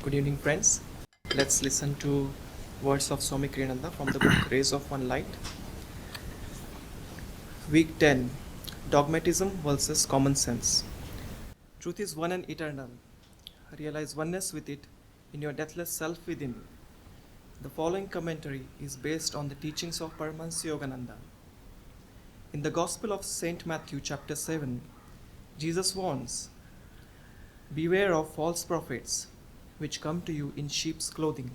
Good evening, friends. Let's listen to words of Swami Kriyananda from the book Rays of One Light. Week 10, Dogmatism versus Common Sense. Truth is one and eternal. Realize oneness with it in your deathless self within. The following commentary is based on the teachings of Paramahansa Yogananda. In the Gospel of St. Matthew, chapter 7, Jesus warns, "Beware of false prophets, which come to you in sheep's clothing,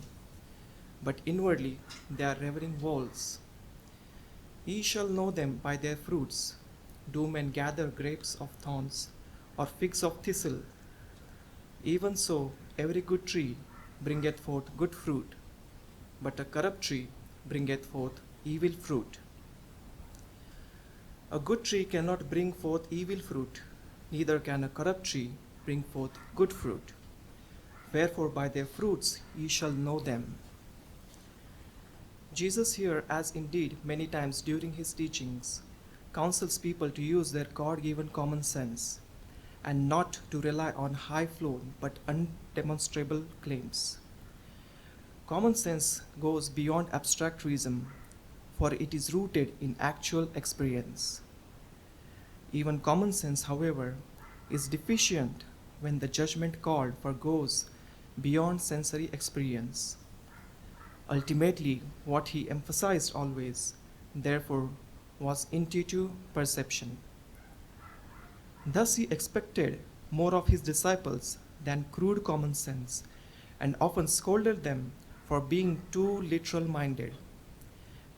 but inwardly they are ravening wolves. Ye shall know them by their fruits. Do men gather grapes of thorns, or figs of thistle? Even so, every good tree bringeth forth good fruit, but a corrupt tree bringeth forth evil fruit. A good tree cannot bring forth evil fruit, neither can a corrupt tree bring forth good fruit. Wherefore by their fruits ye shall know them." Jesus here, as indeed many times during his teachings, counsels people to use their God-given common sense and not to rely on high-flown but undemonstrable claims. Common sense goes beyond abstract reason, for it is rooted in actual experience. Even common sense, however, is deficient when the judgment called for goes beyond sensory experience. Ultimately, what he emphasized always, therefore, was intuitive perception. Thus, he expected more of his disciples than crude common sense, and often scolded them for being too literal minded,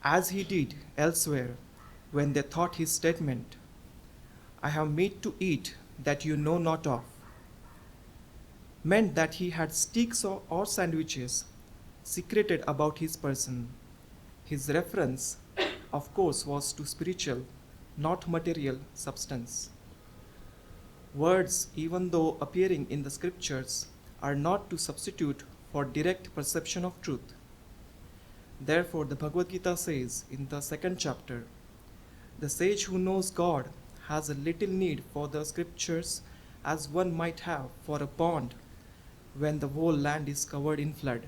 as he did elsewhere when they thought his statement, "I have meat to eat that you know not of," meant that he had steaks or sandwiches secreted about his person. His reference, of course, was to spiritual, not material substance. Words, even though appearing in the scriptures, are not to substitute for direct perception of truth. Therefore, the Bhagavad Gita says in the second chapter, "The sage who knows God has a little need for the scriptures as one might have for a pond when the whole land is covered in flood."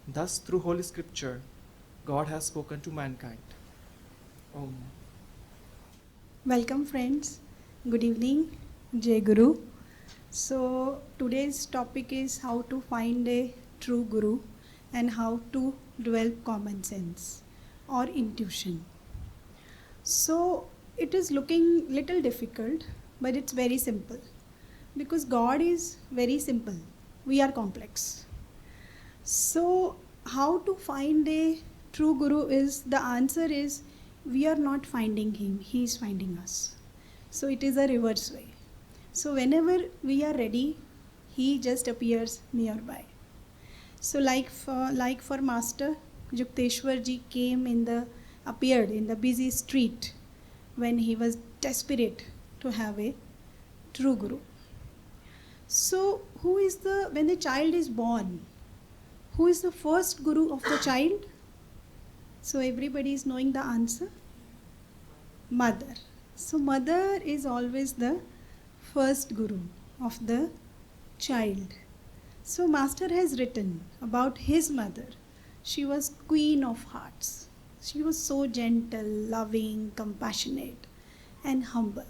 Thus, through Holy Scripture, God has spoken to mankind. Om. Welcome, friends. Good evening. Jai Guru. So, today's topic is how to find a true Guru and how to develop common sense or intuition. So, it is looking little difficult, but it's very simple because God is very simple. We are complex. So, how to find a true Guru is the answer is we are not finding him, he is finding us. So, it is a reverse way. So, whenever we are ready, he just appears nearby. So, like for Master Yukteswar ji appeared in the busy street when he was desperate to have a true Guru. So, when the child is born, who is the first Guru of the child? So everybody is knowing the answer? Mother. So mother is always the first Guru of the child. So Master has written about his mother. She was Queen of Hearts. She was so gentle, loving, compassionate, and humble.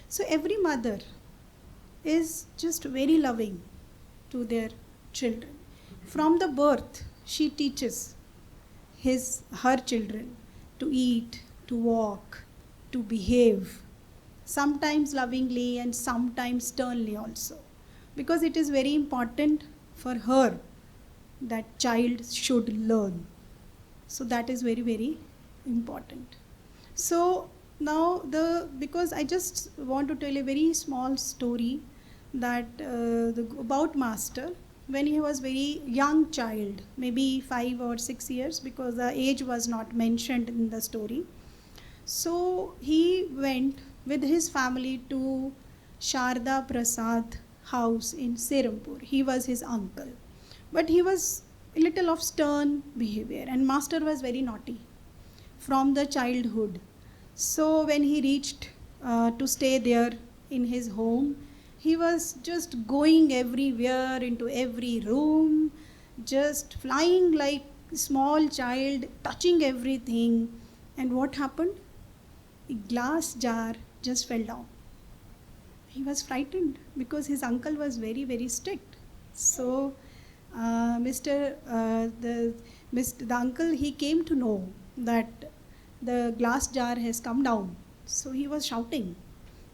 So every mother is just very loving to their children. From the birth, she teaches her children to eat, to walk, to behave, sometimes lovingly and sometimes sternly also. Because it is very important for her that child should learn. So that is very, very important. So now because I just want to tell a very small story that about Master. When he was very young child, maybe 5 or 6 years, because the age was not mentioned in the story. So he went with his family to Sharda Prasad house in Serampur. He was his uncle. But he was a little of stern behavior and Master was very naughty from the childhood. So when he reached to stay there in his home, He was just going everywhere, into every room, just flying like a small child, touching everything. And what happened? A glass jar just fell down. He was frightened because his uncle was very, very strict. So, the uncle, he came to know that the glass jar has come down. So he was shouting.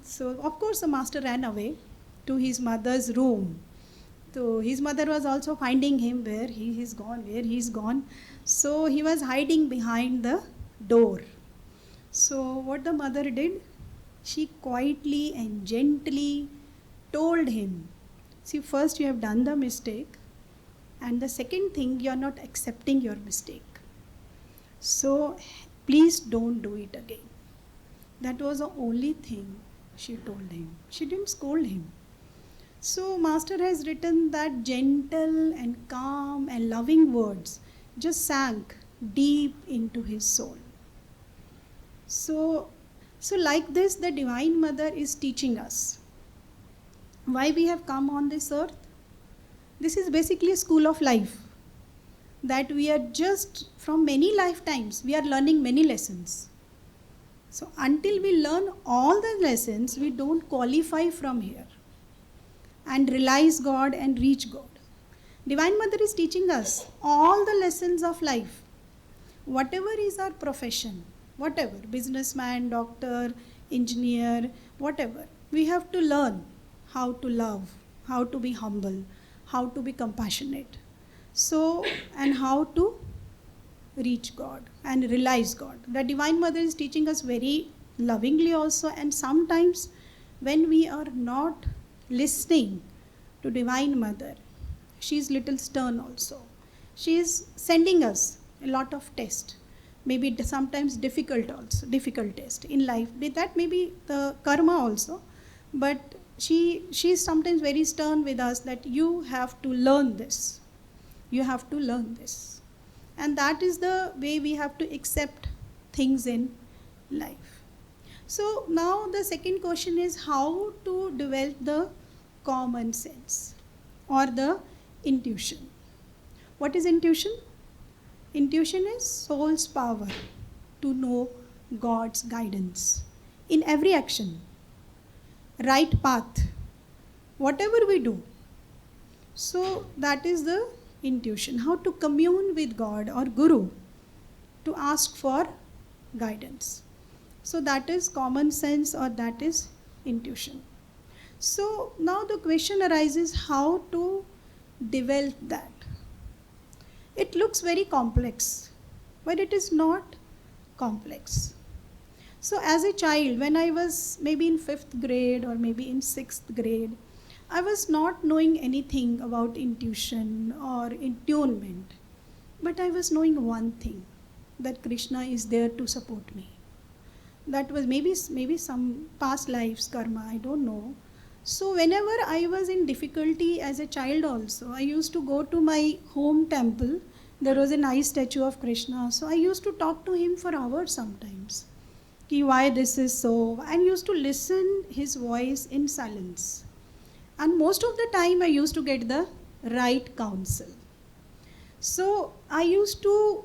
So of course the master ran away to his mother's room. So his mother was also finding him, where he is gone, where he is gone. So he was hiding behind the door. So what the mother did, she quietly and gently told him, see, first you have done the mistake, and the second thing, you are not accepting your mistake. So please don't do it again. That was the only thing she told him. She didn't scold him. So master has written that gentle and calm and loving words just sank deep into his soul. So like this, the Divine Mother is teaching us why we have come on this earth. This is basically a school of life, that we are just, from many lifetimes, we are learning many lessons. So until we learn all the lessons, we don't qualify from here and realize God and reach God. Divine Mother is teaching us all the lessons of life. Whatever is our profession, whatever, businessman, doctor, engineer, whatever, we have to learn how to love, how to be humble, how to be compassionate. So, and how to reach God and realize God. The Divine Mother is teaching us very lovingly also, and sometimes when we are not listening to Divine Mother, she is little stern also. She is sending us a lot of tests, maybe sometimes difficult test in life. That may be the karma also, but she is sometimes very stern with us, that you have to learn this. You have to learn this. And that is the way we have to accept things in life. So now the second question is how to develop the common sense or the intuition. What is intuition? Intuition is soul's power to know God's guidance in every action, right path, whatever we do. So that is the intuition, how to commune with God or Guru to ask for guidance. So that is common sense, or that is intuition. So now the question arises, how to develop that? It looks very complex, but it is not complex. So as a child, when I was maybe in 5th grade or maybe in 6th grade, I was not knowing anything about intuition or attunement, but I was knowing one thing, that Krishna is there to support me. That was maybe some past lives karma, I don't know. So whenever I was in difficulty as a child also, I used to go to my home temple. There was a nice statue of Krishna, so I used to talk to him for hours sometimes. Why this is so, and used to listen his voice in silence. And most of the time I used to get the right counsel. So I used to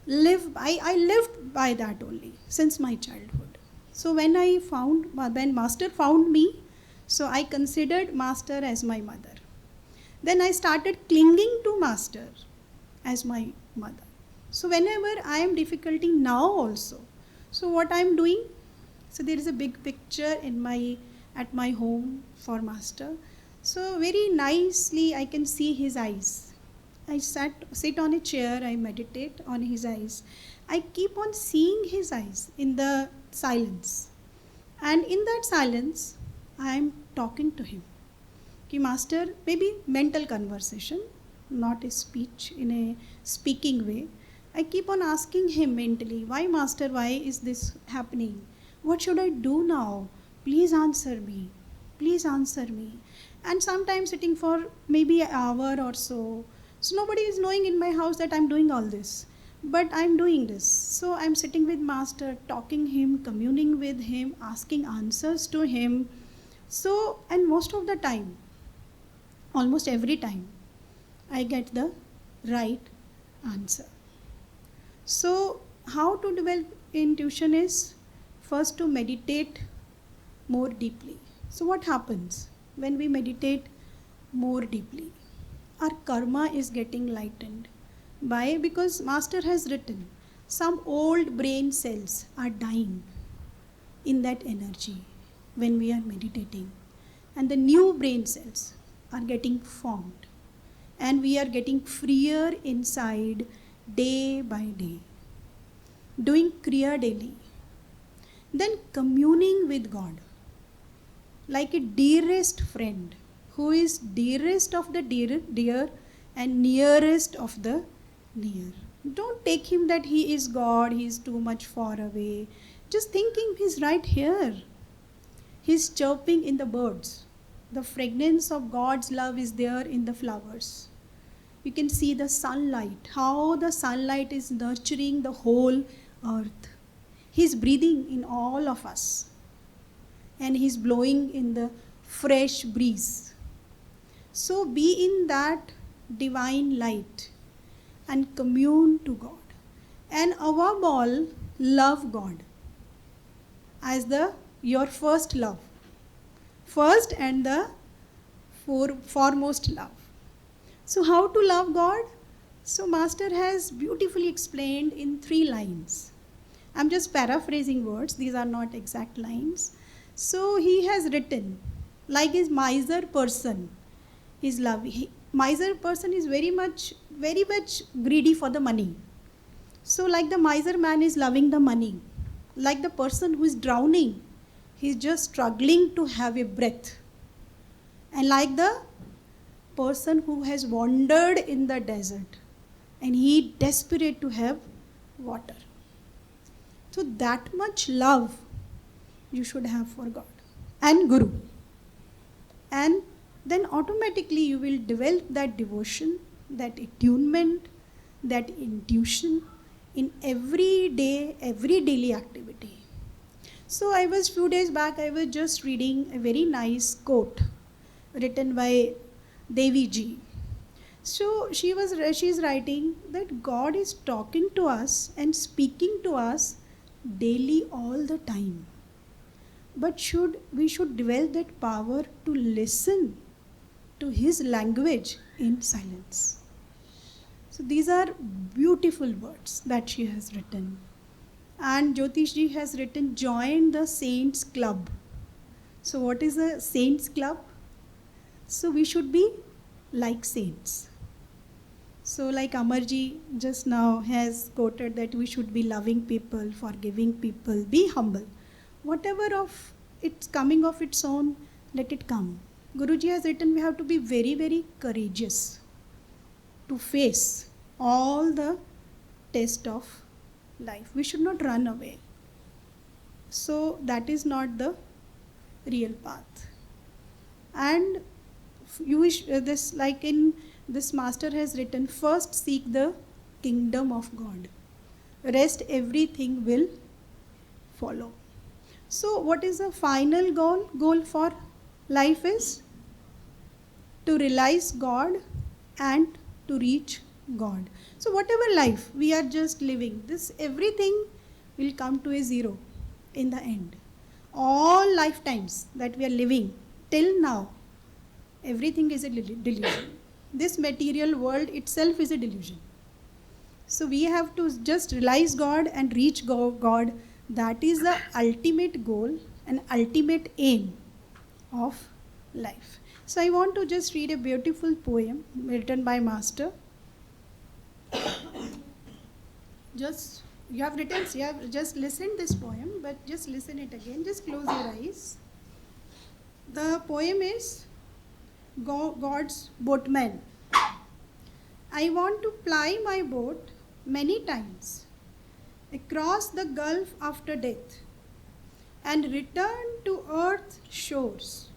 I lived by that only since my childhood. So when Master found me, so I considered Master as my mother. Then I started clinging to Master as my mother. So whenever I am difficulty now also, so what I am doing, so there is a big picture at my home for Master. So very nicely I can see his eyes. I sit on a chair, I meditate on his eyes. I keep on seeing his eyes in the silence. And in that silence, I am talking to him. Master, maybe mental conversation, not a speech in a speaking way. I keep on asking him mentally, why Master, why is this happening? What should I do now? Please answer me. Please answer me. And sometimes sitting for maybe an hour or so. So nobody is knowing in my house that I'm doing all this. But I'm doing this. So I'm sitting with Master, talking him, communing with him, asking answers to him. So, and most of the time, almost every time, I get the right answer. So how to develop intuition is first to meditate more deeply. So what happens when we meditate more deeply? Our karma is getting lightened. Why? Because master has written some old brain cells are dying in that energy when we are meditating, and the new brain cells are getting formed, and we are getting freer inside day by day, doing kriya daily, then communing with God like a dearest friend who is dearest of the dear and nearest of the near. Don't take him that he is God, he is too much far away. Just thinking he's right here. He's chirping in the birds. The fragrance of God's love is there in the flowers. You can see the sunlight, how the sunlight is nurturing the whole earth. He's breathing in all of us, and he's blowing in the fresh breeze. So be in that divine light and commune to God. And above all, love God as the your first love. First and the foremost love. So how to love God? So Master has beautifully explained in 3 lines. I'm just paraphrasing words, these are not exact lines. So he has written, like his miser person is love. Miser person is very much greedy for the money. So like the miser man is loving the money. Like the person who is drowning, he's just struggling to have a breath. And like the person who has wandered in the desert and he desperate to have water. So that much love you should have for God and Guru. And then automatically you will develop that devotion, that attunement, that intuition in every day, every daily activity. So few days back, I was just reading a very nice quote written by Devi ji. So she's writing that God is talking to us and speaking to us daily all the time. But we should develop that power to listen to his language in silence. So these are beautiful words that she has written. And Jyotish ji has written, join the Saints Club. So what is a Saints Club? So we should be like saints. So like Amarji just now has quoted that we should be loving people, forgiving people, be humble. Whatever of it's coming of its own, let it come. Guruji has written we have to be very, very courageous to face all the test of life. We should not run away. So that is not the real path. And this, like in this master has written, first seek the kingdom of God. Rest everything will follow. So what is the final goal? Goal for life is to realize God and to reach God. So whatever life we are just living, this everything will come to a zero in the end. All lifetimes that we are living till now, everything is a delusion. This material world itself is a delusion. So we have to just realize God and reach God. That is the ultimate goal and ultimate aim of life. So I want to just read a beautiful poem written by Master. You have just listened this poem, but just listen it again. Just close your eyes. The poem is God's Boatman. I want to ply my boat many times across the gulf after death and return to earth's shores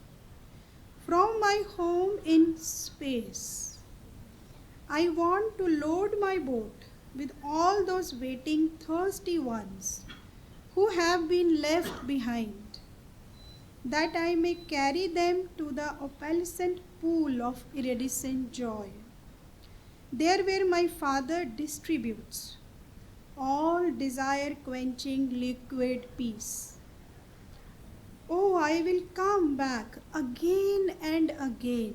from my home in space. I want to load my boat with all those waiting thirsty ones who have been left behind. that I may carry them to the opalescent pool of iridescent joy, there where my Father distributes all desire quenching liquid peace. Oh, I will come back again and again,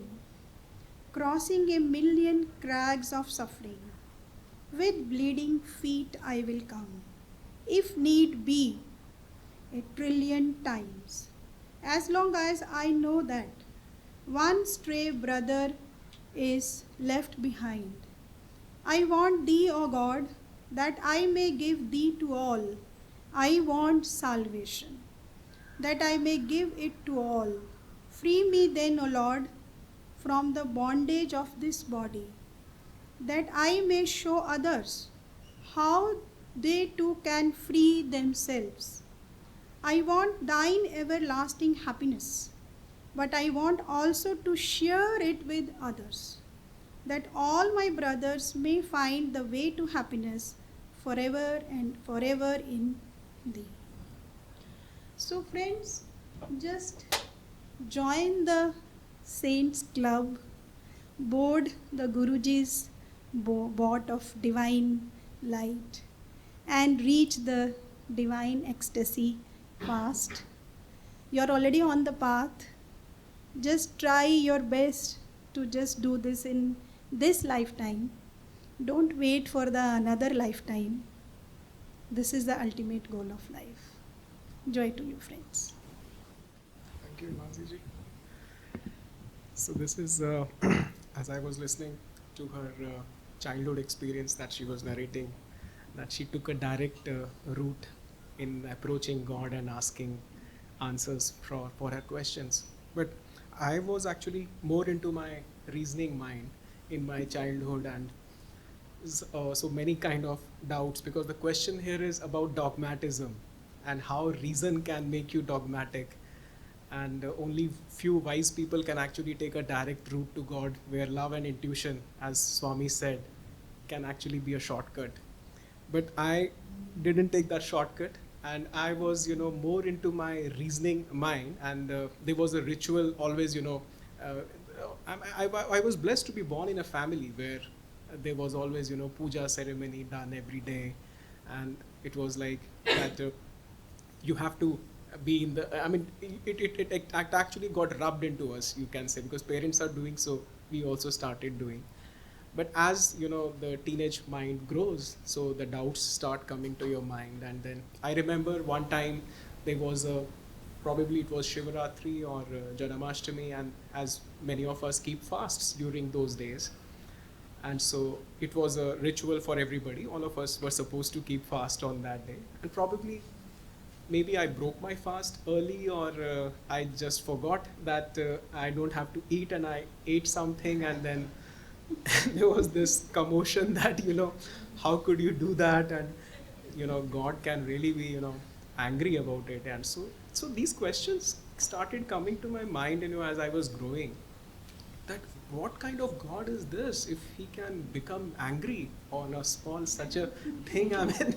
crossing a million crags of suffering. With bleeding feet I will come, if need be, a trillion times, as long as I know that one stray brother is left behind. I want thee, O God, that I may give thee to all. I want salvation, that I may give it to all. Free me then, O Lord, from the bondage of this body, that I may show others how they too can free themselves. I want thine everlasting happiness, but I want also to share it with others, that all my brothers may find the way to happiness forever and forever in thee. So, friends, just join the Saints Club, board the Guruji's boat of divine light, and reach the divine ecstasy fast. You're already on the path. Just try your best to just do this in this lifetime. Don't wait for the another lifetime. This is the ultimate goal of life. Joy to you, friends. Thank you, Mansi ji. So this is, as I was listening to her childhood experience that she was narrating, that she took a direct route in approaching God and asking answers for her questions. But I was actually more into my reasoning mind in my childhood, and so many kind of doubts, because the question here is about dogmatism and how reason can make you dogmatic, and only few wise people can actually take a direct route to God, where love and intuition, as Swami said, can actually be a shortcut. But I didn't take that shortcut, and I was, more into my reasoning mind, and there was a ritual always, I was blessed to be born in a family where there was always, puja ceremony done every day, and it was like that you have to be in the, I mean, it actually got rubbed into us, you can say, because parents are doing, so we also started doing. But as the teenage mind grows, so the doubts start coming to your mind. And then I remember one time there was probably it was Shivaratri or Janamashtami, and as many of us keep fasts during those days, and so it was a ritual for everybody. All of us were supposed to keep fast on that day, and probably maybe I broke my fast early, or I just forgot that I don't have to eat, and I ate something, and then there was this commotion that how could you do that, and God can really be angry about it. And so these questions started coming to my mind as I was growing, that what kind of God is this if he can become angry on a small such a thing. I mean,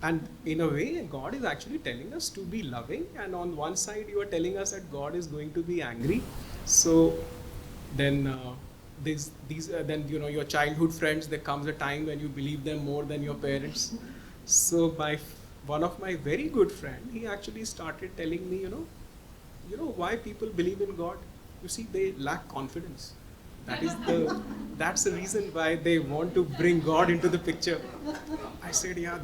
and in a way God is actually telling us to be loving, and on one side you are telling us that God is going to be angry. So then these then your childhood friends, there comes a time when you believe them more than your parents. So one of my very good friend, he actually started telling me, why people believe in God. You see, they lack confidence. That's the reason why they want to bring God into the picture. I said, yeah,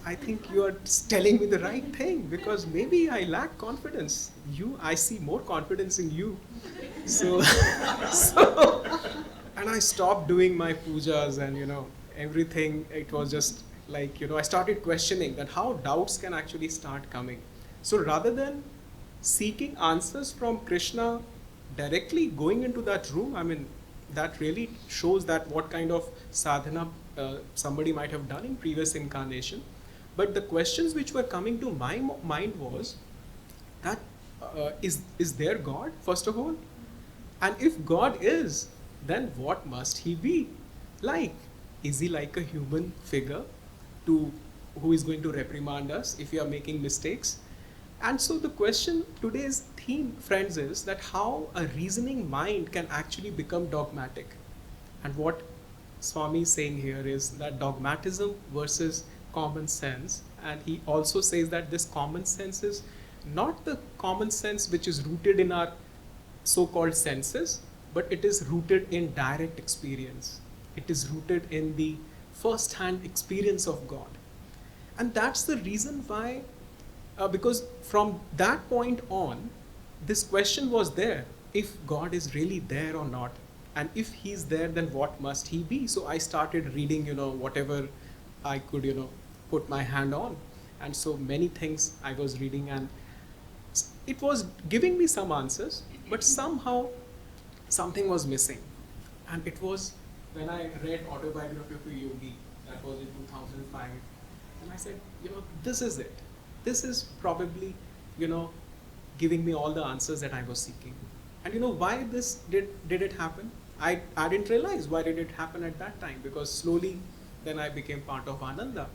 I think you are telling me the right thing, because maybe I lack confidence. I see more confidence in you. So, and I stopped doing my pujas and everything. It was just like, I started questioning that how doubts can actually start coming. So rather than seeking answers from Krishna directly, going into that room, I mean, that really shows that what kind of sadhana somebody might have done in previous incarnation. But the questions which were coming to my mind was that is there God, first of all? And if God is, then what must he be like? Is he like a human figure who is going to reprimand us if we are making mistakes? And so the question, today's theme, friends, is that how a reasoning mind can actually become dogmatic. And what Swami is saying here is that dogmatism versus common sense. And he also says that this common sense is not the common sense which is rooted in our so-called senses, but it is rooted in direct experience. It is rooted in the first-hand experience of God. And that's the reason why, because from that point on, this question was there, if God is really there or not. And if he's there, then what must he be? So I started reading, whatever I could, put my hand on. And so many things I was reading, and it was giving me some answers, but somehow something was missing. And it was when I read Autobiography of a Yogi, that was in 2005, and I said, this is it. This is probably, giving me all the answers that I was seeking. And why this did it happen? I didn't realize why did it happen at that time, because slowly then I became part of Ananda.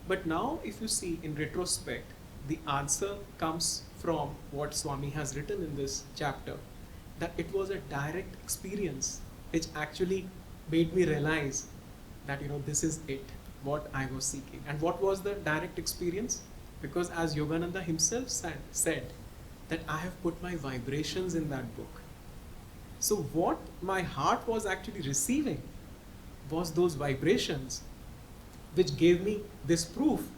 But now if you see in retrospect, the answer comes from what Swami has written in this chapter, that it was a direct experience which actually made me realize that this is it, what I was seeking. And what was the direct experience? Because as Yogananda himself said that I have put my vibrations in that book. So what my heart was actually receiving was those vibrations which gave me this proof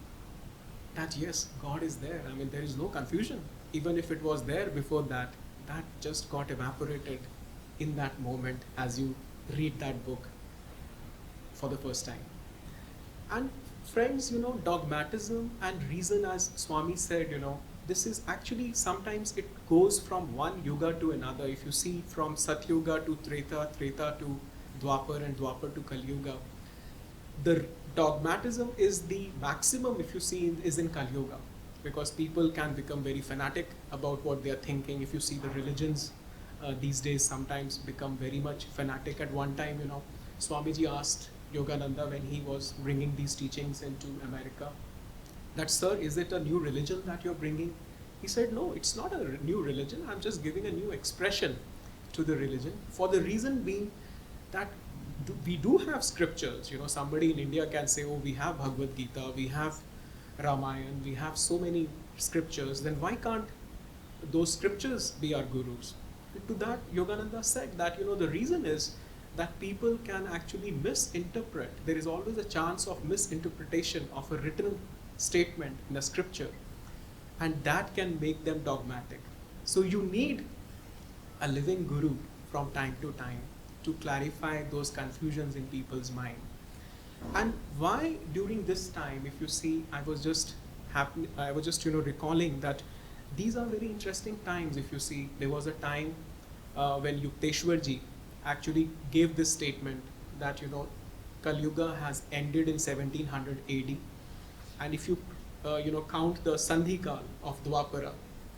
that yes, God is there. I mean, there is no confusion. Even if it was there before that, that just got evaporated in that moment as you read that book for the first time. And friends, dogmatism and reason, as Swami said, this is actually, sometimes it goes from one yuga to another. If you see from Satyuga to Treta, Treta to Dwapar, and Dwapar to Kali Yuga, the dogmatism is the maximum, if you see, is in Kali Yuga, because people can become very fanatic about what they are thinking. If you see the religions these days sometimes become very much fanatic. At one time, Swamiji asked Yogananda when he was bringing these teachings into America, that, sir, is it a new religion that you're bringing? He said, no, it's not a new religion. I'm just giving a new expression to the religion, for the reason being that we do have scriptures. Somebody in India can say, oh, we have Bhagavad Gita, we have Ramayana, we have so many scriptures, then why can't those scriptures be our gurus? To that, Yogananda said that, the reason is that people can actually misinterpret. There is always a chance of misinterpretation of a written statement in a scripture, and that can make them dogmatic. So you need a living guru from time to time to clarify those confusions in people's mind. And why during this time, if you see, I was just recalling that these are very interesting times. If you see, there was a time when Yukteswarji actually gave this statement that Kali Yuga has ended in 1700 AD, and if you count the Sandhikal of Dwapara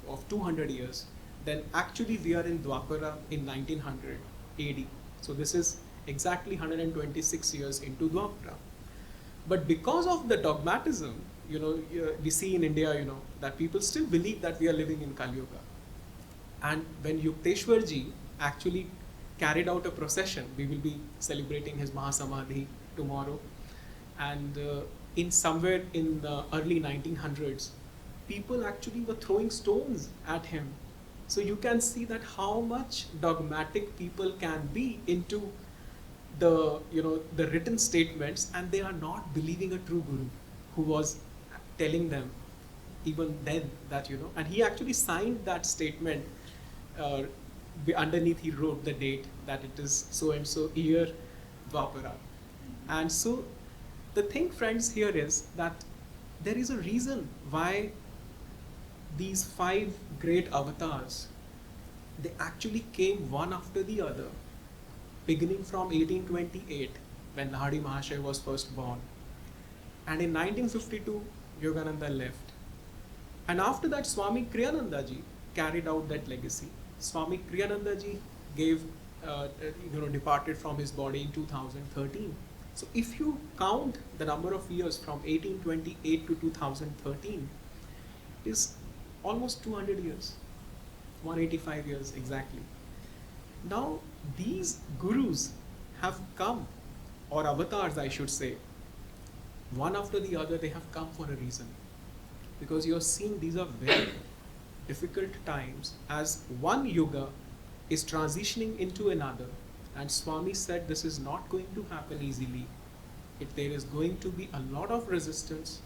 of 200 years, then actually we are in Dwapara in 1900 AD. So this is exactly 126 years into Dwapara. But because of the dogmatism, we see in India, that people still believe that we are living in Kali Yuga. And when Yukteswarji actually carried out a procession, we will be celebrating his Mahasamadhi tomorrow, and in somewhere in the early 1900s, people actually were throwing stones at him. So you can see that how much dogmatic people can be into the the written statements, and they are not believing a true guru who was telling them even then that and he actually signed that statement. Underneath he wrote the date that it is so and so year Dwapara. And so the thing, friends, here is that there is a reason why these 5 great avatars, they actually came one after the other, beginning from 1828 when Lahadi Mahasaya was first born, and in 1952 Yogananda left, and after that Swami Kriyananda ji carried out that legacy. Swami Kriyananda ji departed from his body in 2013. So if you count the number of years from 1828 to 2013, it is almost 200 years, 185 years exactly. Now, these gurus have come, or avatars I should say, one after the other, they have come for a reason. Because you're seeing these are very difficult times as one yuga is transitioning into another. And Swami said this is not going to happen easily. There is going to be a lot of resistance.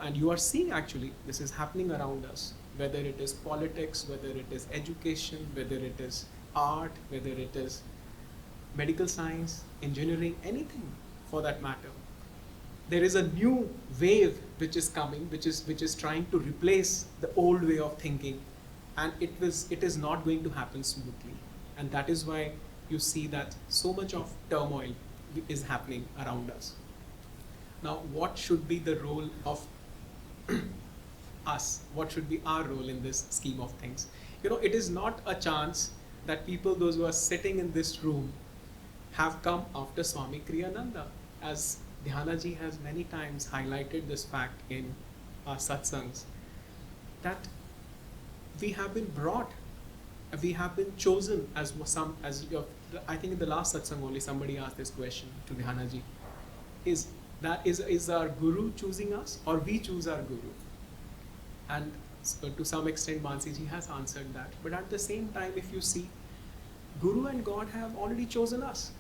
And you are seeing actually this is happening around us, whether it is politics, whether it is education, whether it is art, whether it is medical science, engineering, anything for that matter. There is a new wave which is coming, which is trying to replace the old way of thinking, and it is not going to happen smoothly. And that is why you see that so much of turmoil is happening around us. Now, what should be the role of us? What should be our role in this scheme of things? It is not a chance that people, those who are sitting in this room, have come after Swami Kriyananda. As Dhyanaji has many times highlighted this fact in our satsangs, that we have been brought, we have been chosen as I think in the last satsang only somebody asked this question to Dhyanaji. Is our guru choosing us, or we choose our guru? And to some extent Mansi ji has answered that. But at the same time, if you see, Guru and God have already chosen us.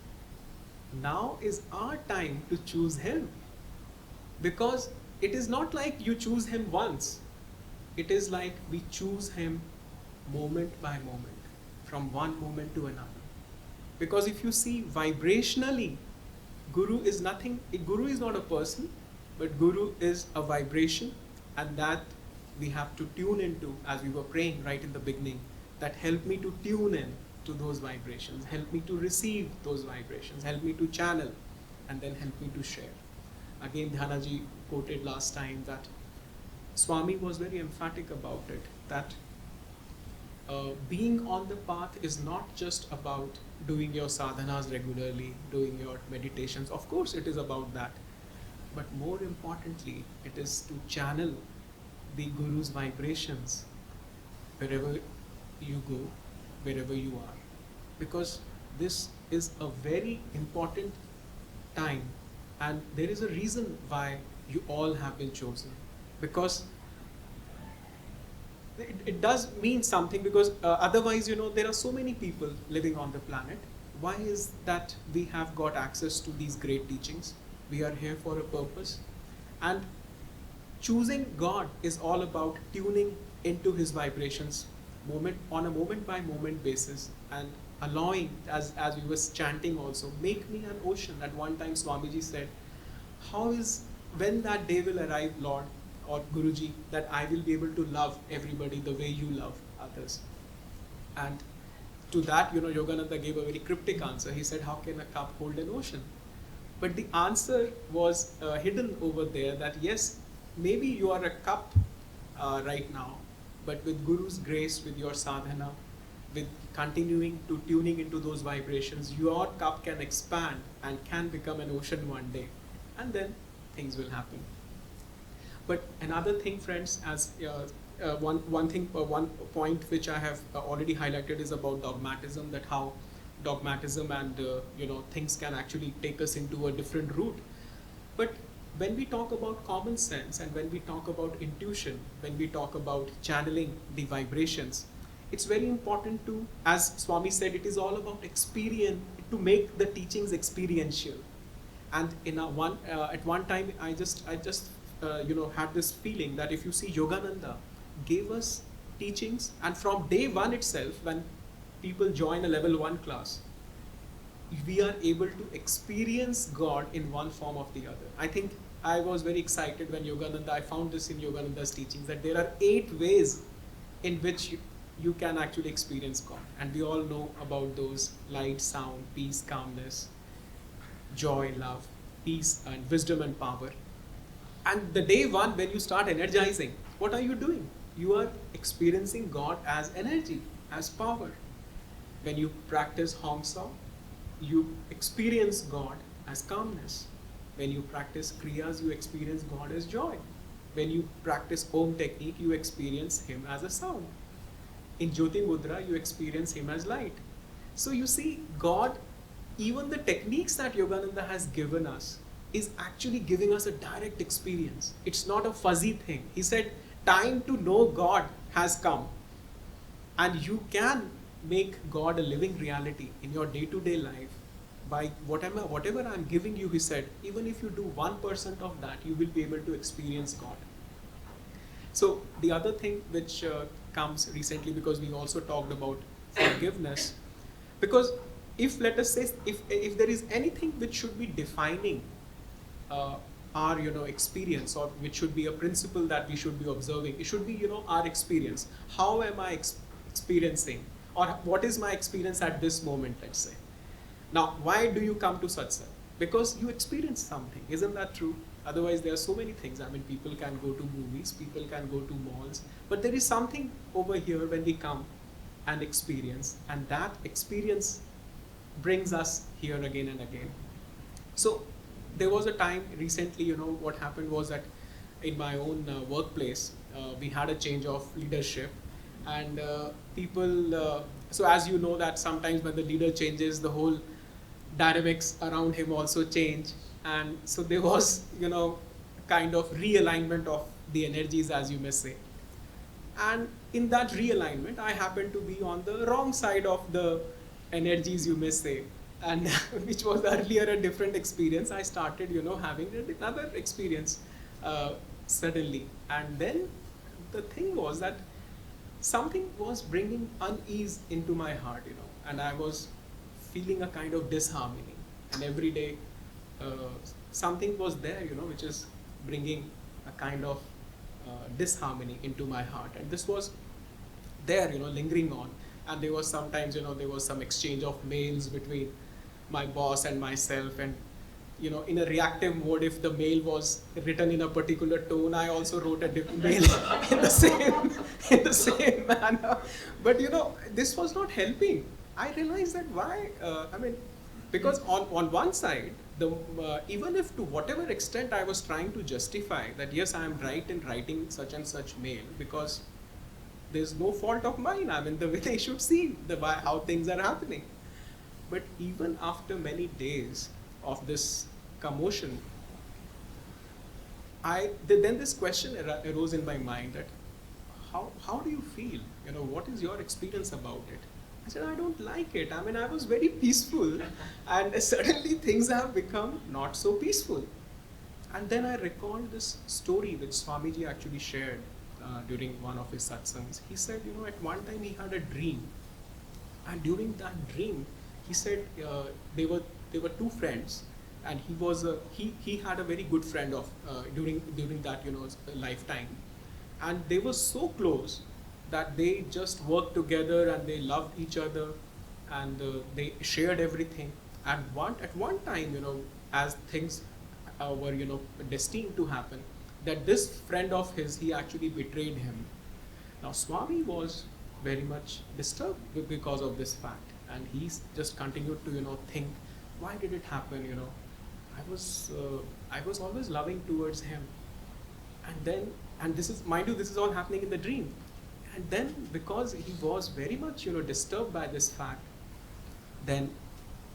Now is our time to choose him. Because it is not like you choose him once. It is like we choose him moment by moment, from one moment to another. Because if you see vibrationally, Guru is nothing. Guru is not a person, but Guru is a vibration, and that we have to tune into, as we were praying right in the beginning, that help me to tune in to those vibrations, help me to receive those vibrations, help me to channel, and then help me to share. Again, Dhyanaji quoted last time that Swami was very emphatic about it, that being on the path is not just about doing your sadhanas regularly, doing your meditations. Of course, it is about that. But more importantly, it is to channel the Guru's vibrations wherever you go, wherever you are. Because this is a very important time, and there is a reason why you all have been chosen. Because it does mean something, because otherwise, there are so many people living on the planet. Why is that we have got access to these great teachings? We are here for a purpose. And choosing God is all about tuning into his vibrations on a moment by moment basis, and allowing, as we were chanting also, make me an ocean. At one time Swamiji said, when that day will arrive, Lord or Guruji, that I will be able to love everybody the way you love others. And to that, Yogananda gave a very cryptic answer. He said, how can a cup hold an ocean? But the answer was hidden over there, that yes, maybe you are a cup right now, but with Guru's grace, with your sadhana, with continuing to tuning into those vibrations, your cup can expand and can become an ocean one day. And then things will happen. But another thing, friends, as one point which I have already highlighted is about dogmatism, that how dogmatism and things can actually take us into a different route. But when we talk about common sense, and when we talk about intuition, when we talk about channeling the vibrations, it's very important to, as Swami said, it is all about experience, to make the teachings experiential. And at one time, I just had this feeling that if you see, Yogananda gave us teachings, and from day one itself, when people join a level 1 class, we are able to experience God in one form or the other. I think I was very excited when I found this in Yogananda's teachings, that there are 8 ways in which you can actually experience God. And we all know about those: light, sound, peace, calmness, joy, love, peace, and wisdom and power. And the day one, when you start energizing, what are you doing? You are experiencing God as energy, as power. When you practice Hamsa, you experience God as calmness. When you practice Kriyas, you experience God as joy. When you practice Om technique, you experience him as a sound. In Jyoti Mudra, you experience him as light. So you see, God, even the techniques that Yogananda has given us, is actually giving us a direct experience. It's not a fuzzy thing. He said, time to know God has come. And you can make God a living reality in your day-to-day life by whatever I'm giving you, he said, even if you do 1% of that, you will be able to experience God. So the other thing which comes recently, because we also talked about forgiveness, because if, let us say, if there is anything which should be defining our experience, or which should be a principle that we should be observing, it should be our experience. How am I experiencing, or what is my experience at this moment, let's say. Now, why do you come to satsang? Because you experience something, isn't that true? Otherwise, there are so many things. I mean, people can go to movies, people can go to malls, but there is something over here when we come and experience, and that experience brings us here again and again. So there was a time recently, what happened was that in my own workplace, we had a change of leadership, and people, so as you know that sometimes when the leader changes, the whole dynamics around him also change, and so there was kind of realignment of the energies, as you may say. And in that realignment, I happened to be on the wrong side of the energies, you may say, and which was earlier a different experience. I started having another experience suddenly, and then the thing was that something was bringing unease into my heart, and I was feeling a kind of disharmony, and every day something was there, which is bringing a kind of disharmony into my heart, and this was there, lingering on. And there was sometimes, there was some exchange of mails between my boss and myself, and in a reactive mode, if the mail was written in a particular tone, I also wrote a different mail in the same manner. But this was not helping. I realized that why, because on one side, even if to whatever extent I was trying to justify that yes, I am right in writing such and such mail, because there's no fault of mine. I mean, the way they should see how things are happening. But even after many days of this commotion, then this question arose in my mind that how do you feel? What is your experience about it? I said, I don't like it. I mean, I was very peaceful, and suddenly things have become not so peaceful. And then I recalled this story which Swamiji actually shared during one of his satsangs. He said, at one time he had a dream, and during that dream, he said they were two friends, and he had a very good friend of during that lifetime, and they were so close that they just worked together and they loved each other, and they shared everything. And at one time, as things were destined to happen, that this friend of his, he actually betrayed him. Now Swami was very much disturbed because of this fact, and he just continued to think, why did it happen? I was always loving towards him, and this is, mind you, this is all happening in the dream. And then because he was very much disturbed by this fact, then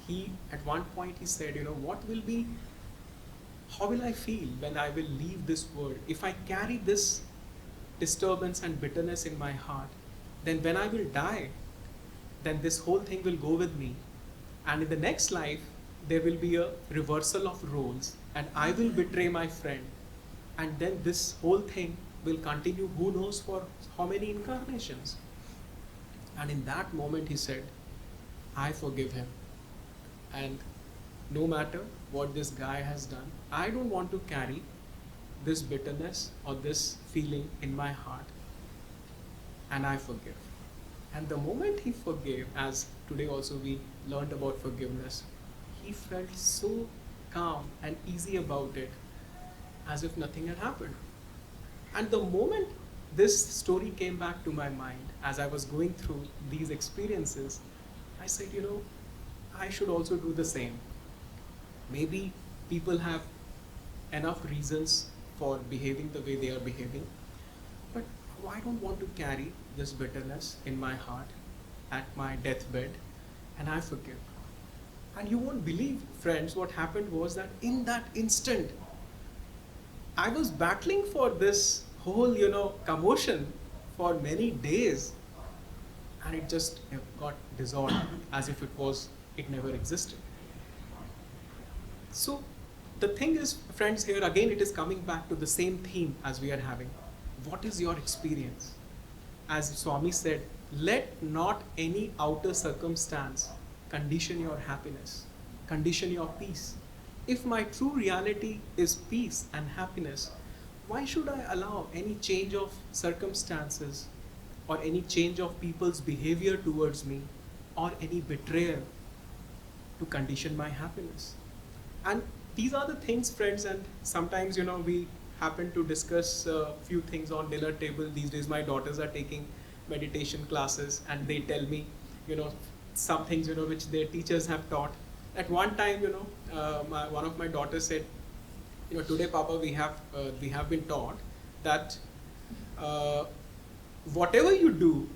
he at one point he said, how will I feel when I will leave this world? If I carry this disturbance and bitterness in my heart, then when I will die, then this whole thing will go with me. And in the next life, there will be a reversal of roles, and I will betray my friend. And then this whole thing will continue, who knows for how many incarnations. And in that moment he said, I forgive him. And no matter what this guy has done, I don't want to carry this bitterness or this feeling in my heart. And I forgive. And the moment he forgave, as today also we learned about forgiveness, he felt so calm and easy about it, as if nothing had happened. And the moment this story came back to my mind, as I was going through these experiences, I said, I should also do the same. Maybe people have enough reasons for behaving the way they are behaving. But I don't want to carry this bitterness in my heart at my deathbed, and I forgive. And you won't believe, friends, what happened was that in that instant, I was battling for this whole, commotion for many days, and it just got dissolved as if it never existed. So the thing is, friends, here again it is coming back to the same theme as we are having. What is your experience? As Swami said, let not any outer circumstance condition your happiness, condition your peace. If my true reality is peace and happiness, why should I allow any change of circumstances or any change of people's behavior towards me or any betrayal to condition my happiness? And these are the things, friends, and sometimes, we happen to discuss a few things on dinner table. These days, my daughters are taking meditation classes, and they tell me, some things, which their teachers have taught. At one time, one of my daughters said, today, Papa, we have been taught that whatever you do,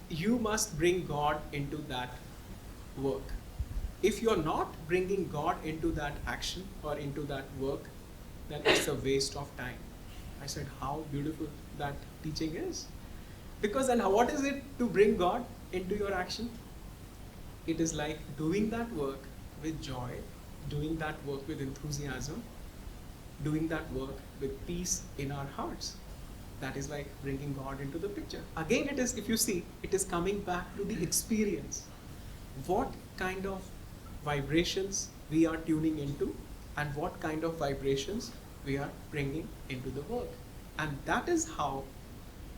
you must bring God into that work. If you're not bringing God into that action or into that work, then it's a waste of time. I said, how beautiful that teaching is. Because then what is it to bring God into your action? It is like doing that work with joy, doing that work with enthusiasm, doing that work with peace in our hearts. That is like bringing God into the picture. Again, it is, if you see, it is coming back to the experience. What kind of vibrations we are tuning into and what kind of vibrations we are bringing into the world. And that is how,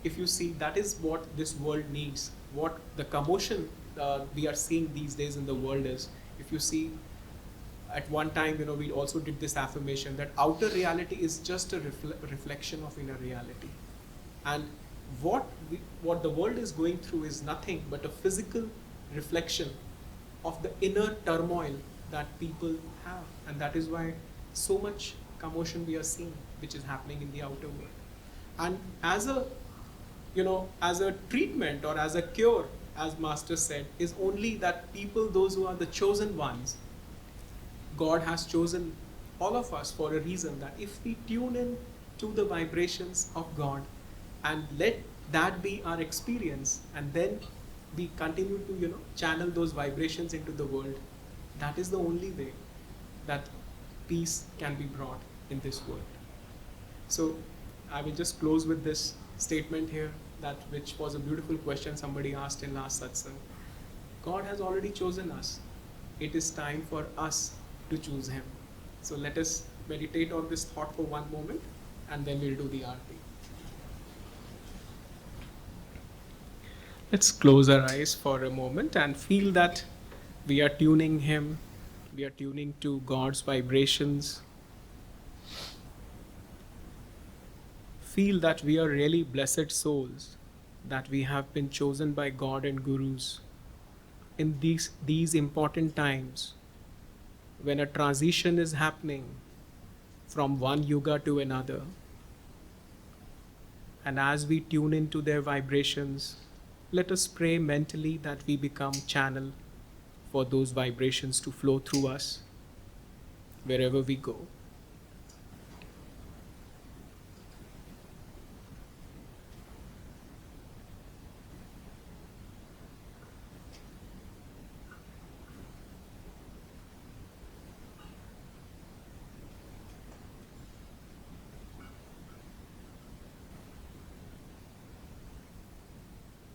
if you see, that is what this world needs. What the commotion we are seeing these days in the world is, if you see, at one time, we also did this affirmation that outer reality is just a reflection of inner reality. And what the world is going through is nothing but a physical reflection of the inner turmoil that people have. And that is why so much commotion we are seeing, which is happening in the outer world. And as a treatment or as a cure, as Master said, is only that people, those who are the chosen ones, God has chosen all of us for a reason, that if we tune in to the vibrations of God and let that be our experience, and then we continue to, channel those vibrations into the world, that is the only way that peace can be brought in this world. So I will just close with this statement here, which was a beautiful question somebody asked in last satsang. God has already chosen us. It is time for us to choose Him. So let us meditate on this thought for one moment, and then we'll do the arti. Let's close our eyes for a moment and feel that we are tuning Him, we are tuning to God's vibrations. Feel that we are really blessed souls, that we have been chosen by God and Gurus in these important times when a transition is happening from one yuga to another. And as we tune into their vibrations, let us pray mentally that we become channel for those vibrations to flow through us wherever we go.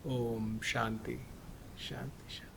Om Shanti, Shanti, Shanti.